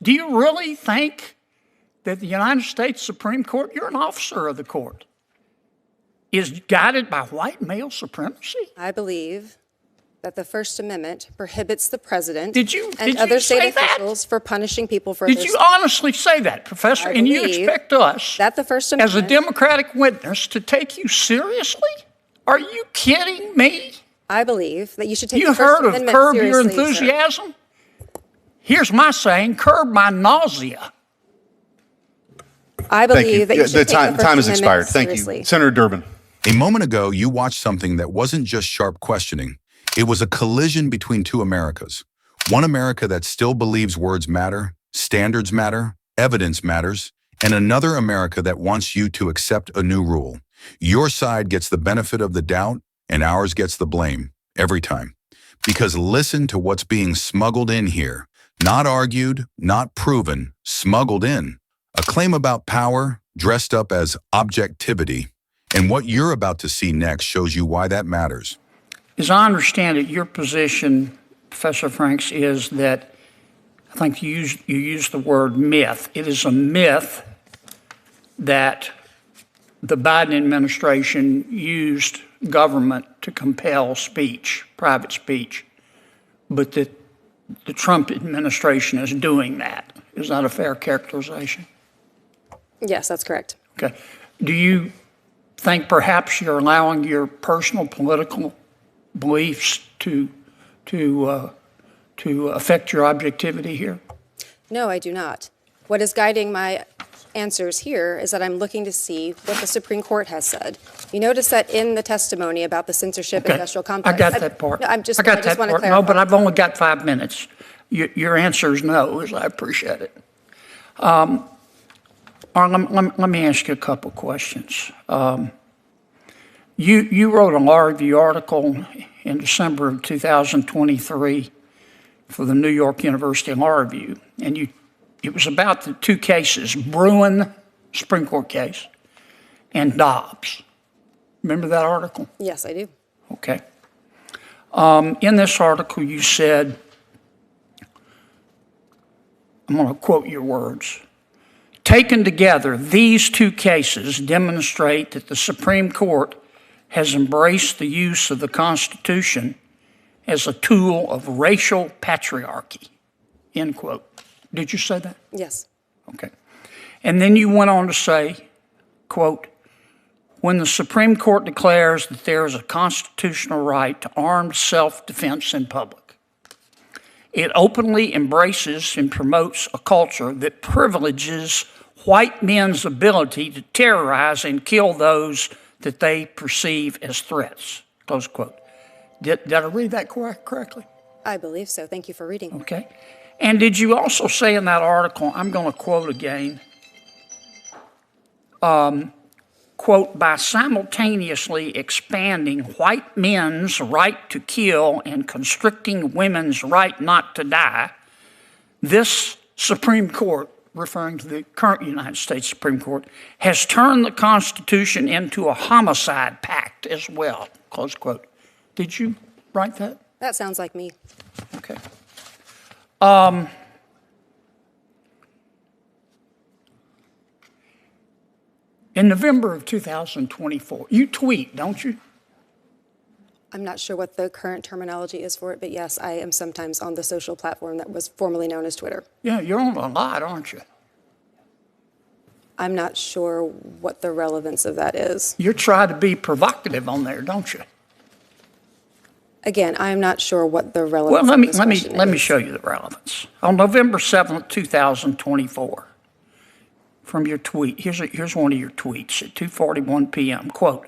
Do you really think that the United States Supreme Court, you're an officer of the court, is guided by white male supremacy? I believe that the First Amendment prohibits the president and other state officials for punishing people for their Did you honestly say that, Professor? And you expect us, that the First Amendment, as a Democratic witness, to take you seriously? Are you kidding me? I believe that you should take You the First heard of Amendment curb seriously, your enthusiasm? sir. Here's my saying, curb my nausea. I believe that you should the take the First time has Amendment expired. Thank seriously. you. Senator Durbin. A moment ago, you watched something that wasn't just sharp questioning. It was a collision between two Americas. One America that still believes words matter, standards matter, evidence matters, and another America that wants you to accept a new rule. Your side gets the benefit of the doubt, and ours gets the blame, every time. Because listen to what's being smuggled in here. Not argued, not proven, smuggled in. A claim about power, dressed up as objectivity. And what you're about to see next shows you why that matters. As I understand it, your position, Professor Franks, is that, I think you used the word myth. It is a myth that the Biden administration used government to compel speech, private speech, but that the Trump administration is doing that. Is that a fair characterization? Yes, that's correct. Okay. Do you think perhaps you're allowing your personal political beliefs to affect your objectivity here? No, I do not. What is guiding my answers here is that I'm looking to see what the Supreme Court has said. You notice that in the testimony about the censorship industrial complex. I got that part. No, I just got want that to part. clarify. No, but I've only got 5 minutes. Your answer is no, as I appreciate it. Let me ask you a couple questions. You wrote a law review article in December of 2023 for the New York University Law Review, and it was about the two cases, Bruin, Supreme Court case, and Dobbs. Remember that article? Yes, I do. Okay. In this article, you said, I'm going to quote your words, "Taken together, these two cases demonstrate that the Supreme Court has embraced the use of the Constitution as a tool of racial patriarchy," end quote. Did you say that? Yes. Okay. And then you went on to say, quote, "When the Supreme Court declares that there is a constitutional right to armed self-defense in public, it openly embraces and promotes a culture that privileges white men's ability to terrorize and kill those that they perceive as threats," close quote. Did I read that correctly? I believe so. Thank you for reading. Okay. And did you also say in that article, I'm going to quote again, quote, "by simultaneously expanding white men's right to kill and constricting women's right not to die, this Supreme Court," referring to the current United States Supreme Court, "has turned the Constitution into a homicide pact as well," close quote. Did you write that? That sounds like me. Okay. In November of 2024, you tweet, don't you? I'm not sure what the current terminology is for it, but yes, I am sometimes on the social platform that was formerly known as Twitter. Yeah, you're on a lot, aren't you? I'm not sure what the relevance of that is. You try to be provocative on there, don't you? Again, I'm not sure what the relevance Well, of this question let me is. show you the relevance. On November 7th, 2024, from your tweet, here's one of your tweets at 2:41 p.m., quote,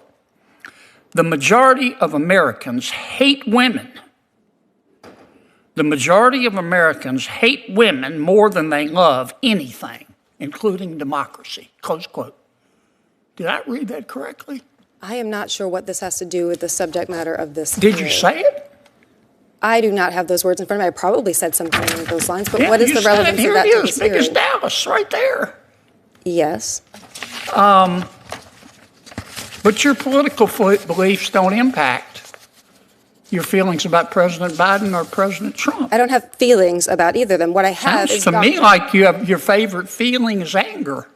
"The majority of Americans hate women. The majority of Americans hate women more than they love anything, including democracy," close quote. Did I read that correctly? I am not sure what this has to do with the subject matter of this Did you hearing. say it? I do not have those words in front of me. I probably said something along those lines, but Yeah, what is you the said it. relevance Here of that it to is, this big as hearing? Dallas, right there. Yes. But your political beliefs don't impact Your feelings about President Biden or President Trump? I don't have feelings about either of them. What I have Sounds is to me doctrine. like you have your favorite feeling is anger.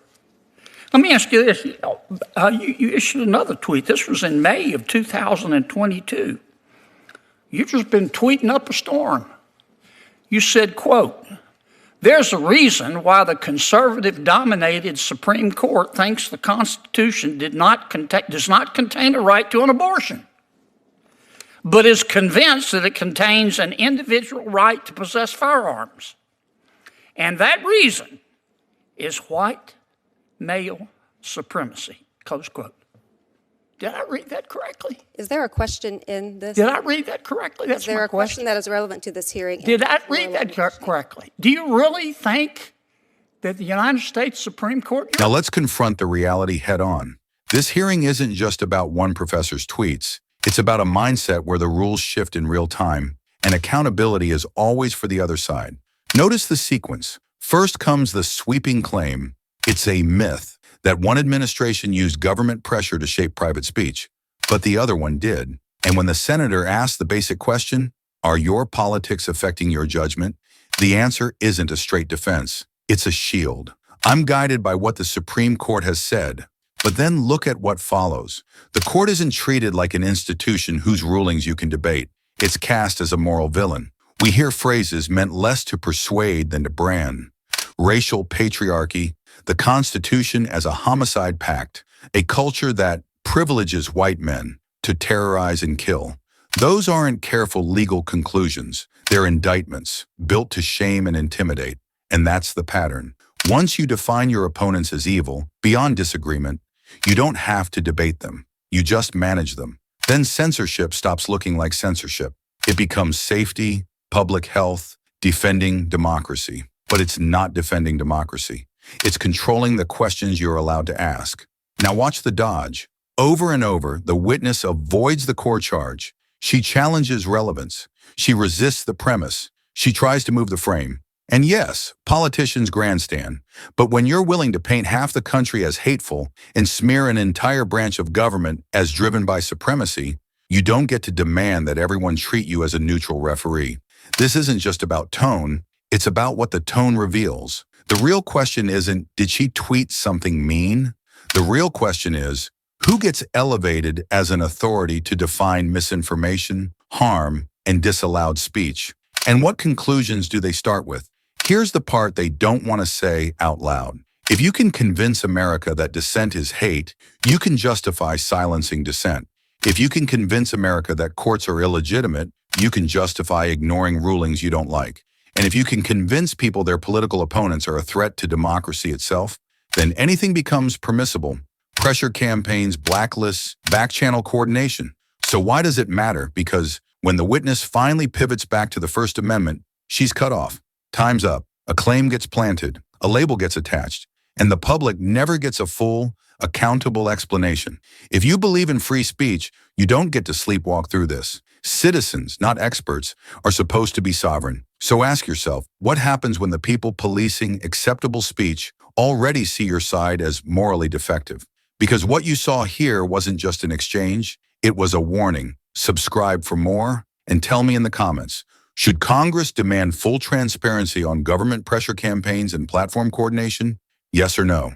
Let me ask you this. You issued another tweet. This was in May of 2022. You've just been tweeting up a storm. You said, quote, "There's a reason why the conservative-dominated Supreme Court thinks the Constitution does not contain a right to an abortion, but is convinced that it contains an individual right to possess firearms. And that reason is white male supremacy," close quote. Did I read that correctly? Is there a question in this? Did I read that correctly? That's Is there my a question that is relevant to this hearing? Did I read that correctly? Do you really think that the United States Supreme Court... Now let's confront the reality head on. This hearing isn't just about one professor's tweets. It's about a mindset where the rules shift in real time and accountability is always for the other side. Notice the sequence. First comes the sweeping claim, it's a myth, that one administration used government pressure to shape private speech, but the other one did. And when the senator asked the basic question, are your politics affecting your judgment? The answer isn't a straight defense. It's a shield. I'm guided by what the Supreme Court has said. But then look at what follows. The court isn't treated like an institution whose rulings you can debate. It's cast as a moral villain. We hear phrases meant less to persuade than to brand. Racial patriarchy, the Constitution as a homicide pact, a culture that privileges white men to terrorize and kill. Those aren't careful legal conclusions. They're indictments built to shame and intimidate. And that's the pattern. Once you define your opponents as evil, beyond disagreement, you don't have to debate them. You just manage them. Then censorship stops looking like censorship. It becomes safety, public health, defending democracy. But it's not defending democracy. It's controlling the questions you're allowed to ask. Now watch the dodge. Over and over, the witness avoids the core charge. She challenges relevance. She resists the premise. She tries to move the frame. And yes, politicians grandstand. But when you're willing to paint half the country as hateful and smear an entire branch of government as driven by supremacy, you don't get to demand that everyone treat you as a neutral referee. This isn't just about tone. It's about what the tone reveals. The real question isn't, did she tweet something mean? The real question is, who gets elevated as an authority to define misinformation, harm, and disallowed speech? And what conclusions do they start with? Here's the part they don't want to say out loud. If you can convince America that dissent is hate, you can justify silencing dissent. If you can convince America that courts are illegitimate, you can justify ignoring rulings you don't like. And if you can convince people their political opponents are a threat to democracy itself, then anything becomes permissible. Pressure campaigns, blacklists, back-channel coordination. So why does it matter? Because when the witness finally pivots back to the First Amendment, she's cut off. Time's up. A claim gets planted, a label gets attached, and the public never gets a full, accountable explanation. If you believe in free speech, you don't get to sleepwalk through this. Citizens, not experts, are supposed to be sovereign. So ask yourself, what happens when the people policing acceptable speech already see your side as morally defective? Because what you saw here wasn't just an exchange, it was a warning. Subscribe for more, and tell me in the comments, should Congress demand full transparency on government pressure campaigns and platform coordination? Yes or no?